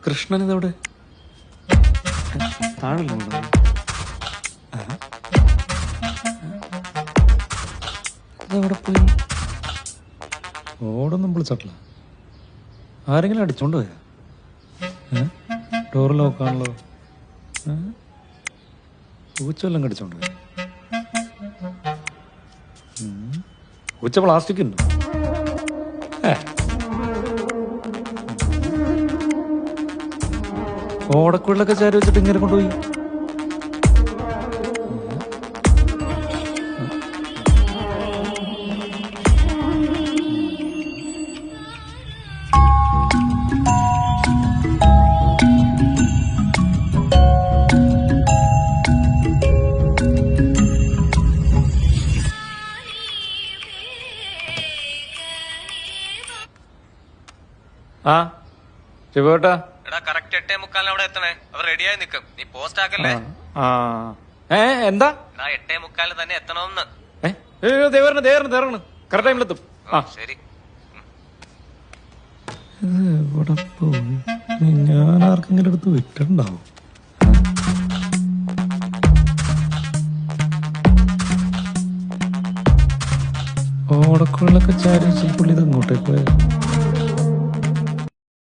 കൃഷ്ണൻ ഇതവിടെ താഴെ ഇതെവിടെ പോയി? ഓടൊന്നും വിളിച്ചിട്ടില്ല. ആരെങ്കിലും അടിച്ചോണ്ട് പോയാ? ഡോറ് ലോക്കാണല്ലോ. പൂച്ച വല്ലതും കടിച്ചോണ്ട് പോയി. പൂച്ച പ്ലാസ്റ്റിക് ഉണ്ടോ? ഓടക്കുള്ളിലൊക്കെ ചാരി വെച്ചിട്ട് ഇങ്ങനെ കൊണ്ടുപോയി. ആ ശിവേട്ടാ, എടാ കറക്റ്റ് 8:45 അവിടെ എത്തണേ. അവർ റെഡിയായി നിക്കും. നീ പോസ്റ്റ് ആക്കല്ലേ? എന്താ? എടാ 8:45 തന്നെ എത്തണമെന്ന്. ദേവറിന് കറക്റ്റ് ടൈമിലെത്തും. ശരി. എവിടെ പോയി? ഞാൻ ആർക്കെങ്കിലും എടുത്ത് വിട്ടിട്ടുണ്ടാവും. ഓടക്കുള്ളിലൊക്കെ ചാരി പുള്ളി ഇത് അങ്ങോട്ടേക്ക് പോയത്.